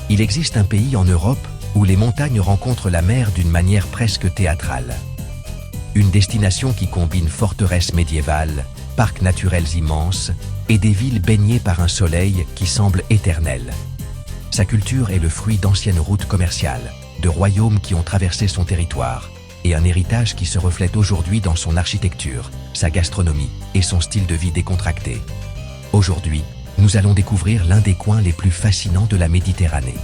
Il existe un pays en Europe où les montagnes rencontrent la mer d'une manière presque théâtrale. Une destination qui combine forteresses médiévales, parcs naturels immenses et des villes baignées par un soleil qui semble éternel. Sa culture est le fruit d'anciennes routes commerciales, de royaumes qui ont traversé son territoire, et un héritage qui se reflète aujourd'hui dans son architecture, sa gastronomie et son style de vie décontracté. Aujourd'hui, nous allons découvrir l'un des coins les plus fascinants de la Méditerranée.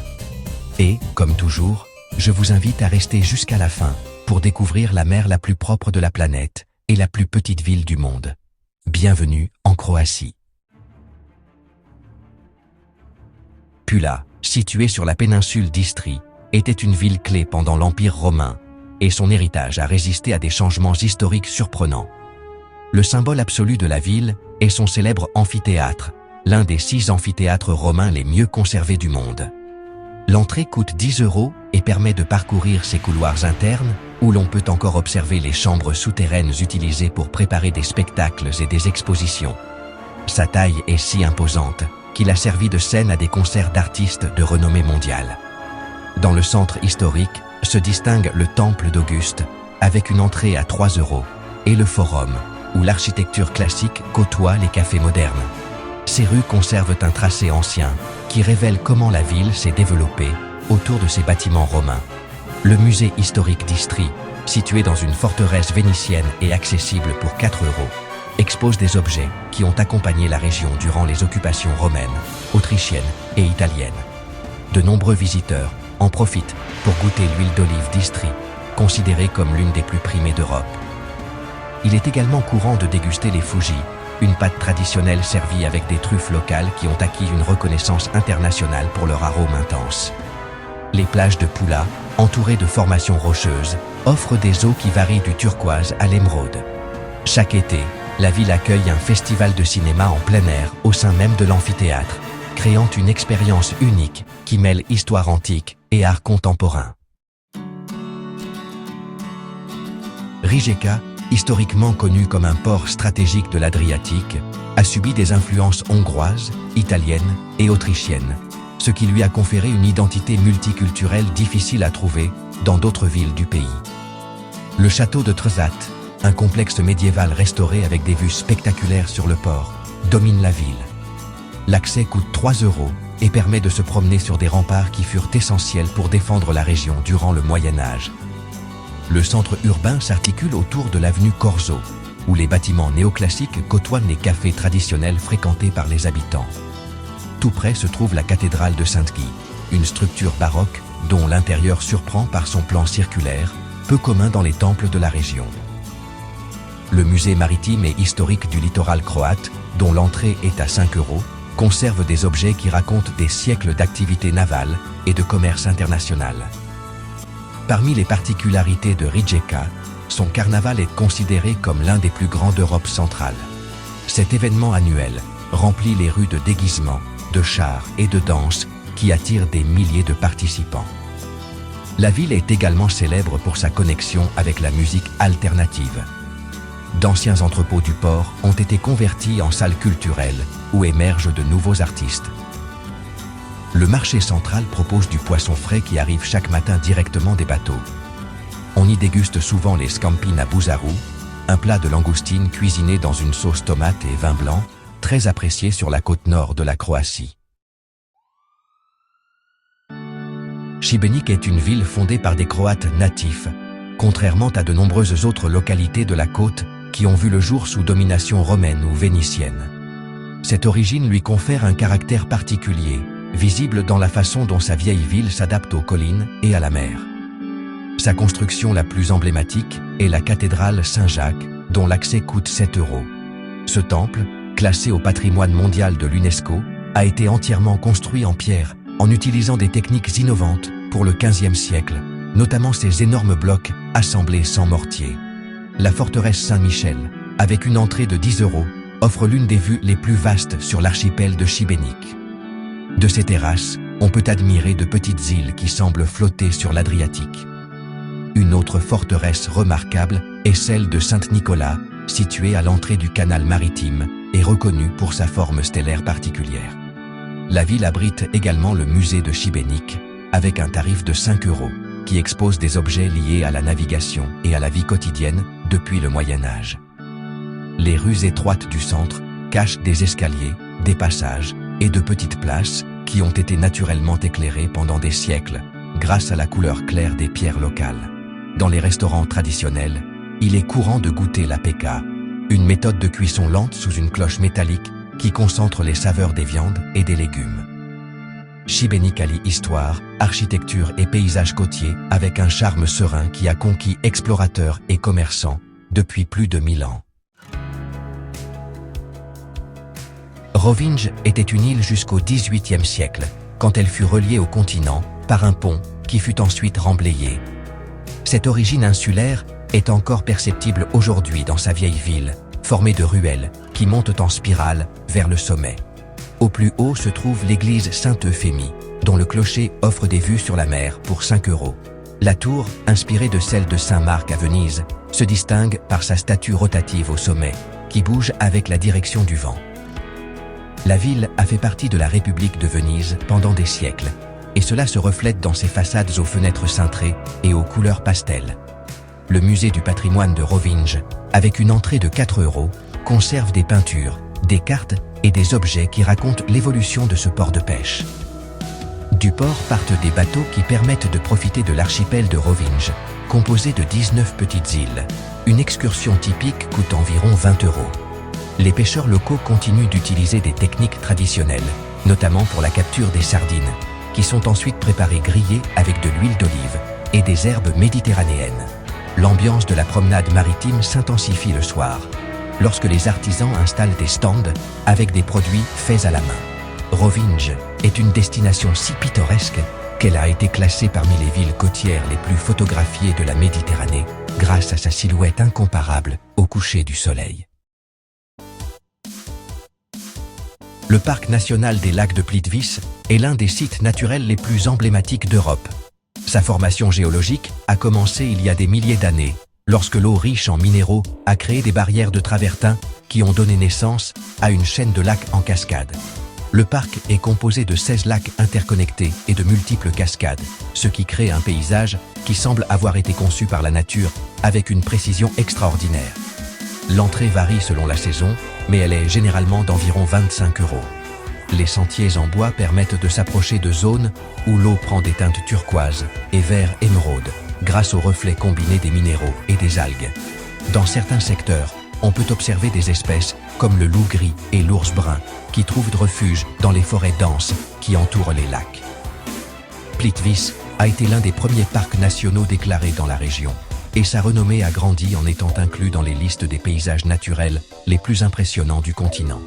Et, comme toujours, je vous invite à rester jusqu'à la fin pour découvrir la mer la plus propre de la planète et la plus petite ville du monde. Bienvenue en Croatie. Pula, située sur la péninsule d'Istrie, était une ville clé pendant l'Empire romain, et son héritage a résisté à des changements historiques surprenants. Le symbole absolu de la ville est son célèbre amphithéâtre, l'un des 6 amphithéâtres romains les mieux conservés du monde. L'entrée coûte 10 € et permet de parcourir ses couloirs internes, où l'on peut encore observer les chambres souterraines utilisées pour préparer des spectacles et des expositions. Sa taille est si imposante qu'il a servi de scène à des concerts d'artistes de renommée mondiale. Dans le centre historique se distingue le Temple d'Auguste, avec une entrée à 3 €, et le Forum, où l'architecture classique côtoie les cafés modernes. Ces rues conservent un tracé ancien qui révèle comment la ville s'est développée autour de ces bâtiments romains. Le musée historique d'Istrie, situé dans une forteresse vénitienne et accessible pour 4 €, expose des objets qui ont accompagné la région durant les occupations romaines, autrichiennes et italiennes. De nombreux visiteurs en profitent pour goûter l'huile d'olive d'Istrie, considérée comme l'une des plus primées d'Europe. Il est également courant de déguster les fougies, une pâte traditionnelle servie avec des truffes locales qui ont acquis une reconnaissance internationale pour leur arôme intense. Les plages de Pula, entourées de formations rocheuses, offrent des eaux qui varient du turquoise à l'émeraude. Chaque été, la ville accueille un festival de cinéma en plein air au sein même de l'amphithéâtre, créant une expérience unique qui mêle histoire antique et art contemporain. Rijeka, historiquement connu comme un port stratégique de l'Adriatique, a subi des influences hongroises, italiennes et autrichiennes, ce qui lui a conféré une identité multiculturelle difficile à trouver dans d'autres villes du pays. Le château de Trzat, un complexe médiéval restauré avec des vues spectaculaires sur le port, domine la ville. L'accès coûte 3 € et permet de se promener sur des remparts qui furent essentiels pour défendre la région durant le Moyen Âge. Le centre urbain s'articule autour de l'avenue Corzo, où les bâtiments néoclassiques côtoient les cafés traditionnels fréquentés par les habitants. Tout près se trouve la cathédrale de Saint-Guy, une structure baroque dont l'intérieur surprend par son plan circulaire, peu commun dans les temples de la région. Le musée maritime et historique du littoral croate, dont l'entrée est à 5 €, conserve des objets qui racontent des siècles d'activité navale et de commerce international. Parmi les particularités de Rijeka, son carnaval est considéré comme l'un des plus grands d'Europe centrale. Cet événement annuel remplit les rues de déguisements, de chars et de danses qui attirent des milliers de participants. La ville est également célèbre pour sa connexion avec la musique alternative. D'anciens entrepôts du port ont été convertis en salles culturelles où émergent de nouveaux artistes. Le marché central propose du poisson frais qui arrive chaque matin directement des bateaux. On y déguste souvent les scampi na buzaru, un plat de langoustine cuisiné dans une sauce tomate et vin blanc, très apprécié sur la côte nord de la Croatie. Šibenik est une ville fondée par des Croates natifs, contrairement à de nombreuses autres localités de la côte qui ont vu le jour sous domination romaine ou vénitienne. Cette origine lui confère un caractère particulier, visible dans la façon dont sa vieille ville s'adapte aux collines et à la mer. Sa construction la plus emblématique est la cathédrale Saint-Jacques, dont l'accès coûte 7 €. Ce temple, classé au patrimoine mondial de l'UNESCO, a été entièrement construit en pierre, en utilisant des techniques innovantes pour le XVe siècle, notamment ces énormes blocs assemblés sans mortier. La forteresse Saint-Michel, avec une entrée de 10 €, offre l'une des vues les plus vastes sur l'archipel de Šibenik. De ces terrasses, on peut admirer de petites îles qui semblent flotter sur l'Adriatique. Une autre forteresse remarquable est celle de Saint-Nicolas, située à l'entrée du canal maritime et reconnue pour sa forme stellaire particulière. La ville abrite également le musée de Šibenik, avec un tarif de 5 €, qui expose des objets liés à la navigation et à la vie quotidienne depuis le Moyen-Âge. Les rues étroites du centre cachent des escaliers, des passages et de petites places qui ont été naturellement éclairées pendant des siècles, grâce à la couleur claire des pierres locales. Dans les restaurants traditionnels, il est courant de goûter la peka, une méthode de cuisson lente sous une cloche métallique qui concentre les saveurs des viandes et des légumes. Šibenik allie histoire, architecture et paysage côtier avec un charme serein qui a conquis explorateurs et commerçants depuis plus de 1000 ans. Rovinj était une île jusqu'au XVIIIe siècle, quand elle fut reliée au continent par un pont qui fut ensuite remblayé. Cette origine insulaire est encore perceptible aujourd'hui dans sa vieille ville, formée de ruelles qui montent en spirale vers le sommet. Au plus haut se trouve l'église Sainte-Euphémie, dont le clocher offre des vues sur la mer pour 5 €. La tour, inspirée de celle de Saint-Marc à Venise, se distingue par sa statue rotative au sommet, qui bouge avec la direction du vent. La ville a fait partie de la République de Venise pendant des siècles, et cela se reflète dans ses façades aux fenêtres cintrées et aux couleurs pastel. Le musée du patrimoine de Rovinj, avec une entrée de 4 €, conserve des peintures, des cartes et des objets qui racontent l'évolution de ce port de pêche. Du port partent des bateaux qui permettent de profiter de l'archipel de Rovinj, composé de 19 petites îles. Une excursion typique coûte environ 20 €. Les pêcheurs locaux continuent d'utiliser des techniques traditionnelles, notamment pour la capture des sardines, qui sont ensuite préparées grillées avec de l'huile d'olive et des herbes méditerranéennes. L'ambiance de la promenade maritime s'intensifie le soir, lorsque les artisans installent des stands avec des produits faits à la main. Rovinj est une destination si pittoresque qu'elle a été classée parmi les villes côtières les plus photographiées de la Méditerranée, grâce à sa silhouette incomparable au coucher du soleil. Le parc national des lacs de Plitvice est l'un des sites naturels les plus emblématiques d'Europe. Sa formation géologique a commencé il y a des milliers d'années, lorsque l'eau riche en minéraux a créé des barrières de travertin qui ont donné naissance à une chaîne de lacs en cascade. Le parc est composé de 16 lacs interconnectés et de multiples cascades, ce qui crée un paysage qui semble avoir été conçu par la nature avec une précision extraordinaire. L'entrée varie selon la saison, mais elle est généralement d'environ 25 €. Les sentiers en bois permettent de s'approcher de zones où l'eau prend des teintes turquoises et vert émeraude, grâce aux reflets combinés des minéraux et des algues. Dans certains secteurs, on peut observer des espèces comme le loup gris et l'ours brun qui trouvent refuge dans les forêts denses qui entourent les lacs. Plitvice a été l'un des premiers parcs nationaux déclarés dans la région, et sa renommée a grandi en étant inclus dans les listes des paysages naturels les plus impressionnants du continent.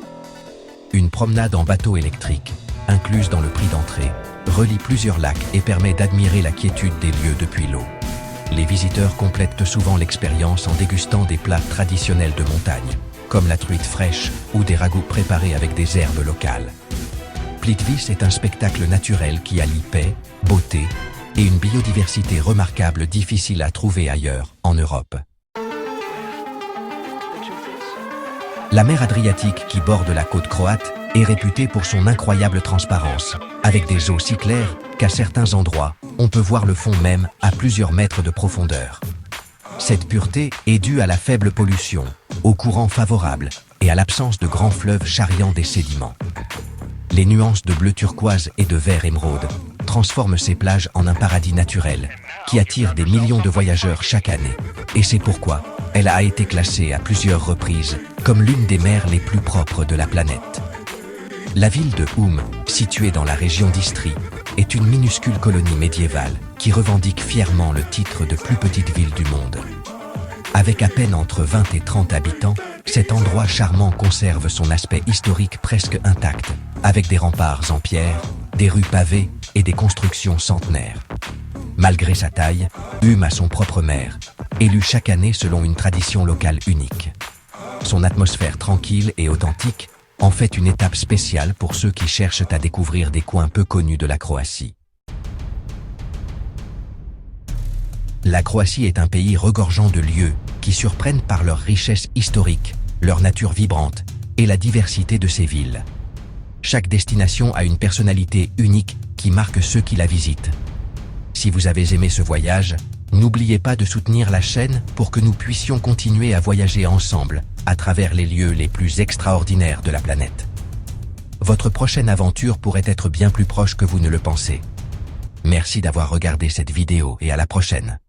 Une promenade en bateau électrique, incluse dans le prix d'entrée, relie plusieurs lacs et permet d'admirer la quiétude des lieux depuis l'eau. Les visiteurs complètent souvent l'expérience en dégustant des plats traditionnels de montagne, comme la truite fraîche ou des ragoûts préparés avec des herbes locales. Plitvice est un spectacle naturel qui allie paix, beauté et une biodiversité remarquable difficile à trouver ailleurs en Europe. La mer Adriatique qui borde la côte croate est réputée pour son incroyable transparence, avec des eaux si claires qu'à certains endroits, on peut voir le fond même à plusieurs mètres de profondeur. Cette pureté est due à la faible pollution, au courant favorable et à l'absence de grands fleuves charriant des sédiments. Les nuances de bleu turquoise et de vert émeraude transforment ces plages en un paradis naturel qui attire des millions de voyageurs chaque année. Et c'est pourquoi elle a été classée à plusieurs reprises comme l'une des mers les plus propres de la planète. La ville de Hum, située dans la région d'Istrie, est une minuscule colonie médiévale qui revendique fièrement le titre de plus petite ville du monde. Avec à peine entre 20 et 30 habitants, cet endroit charmant conserve son aspect historique presque intact, avec des remparts en pierre, des rues pavées et des constructions centenaires. Malgré sa taille, Hum a son propre maire, élu chaque année selon une tradition locale unique. Son atmosphère tranquille et authentique en fait une étape spéciale pour ceux qui cherchent à découvrir des coins peu connus de la Croatie. La Croatie est un pays regorgeant de lieux qui surprennent par leur richesse historique, leur nature vibrante et la diversité de ses villes. Chaque destination a une personnalité unique qui marque ceux qui la visitent. Si vous avez aimé ce voyage, n'oubliez pas de soutenir la chaîne pour que nous puissions continuer à voyager ensemble à travers les lieux les plus extraordinaires de la planète. Votre prochaine aventure pourrait être bien plus proche que vous ne le pensez. Merci d'avoir regardé cette vidéo et à la prochaine.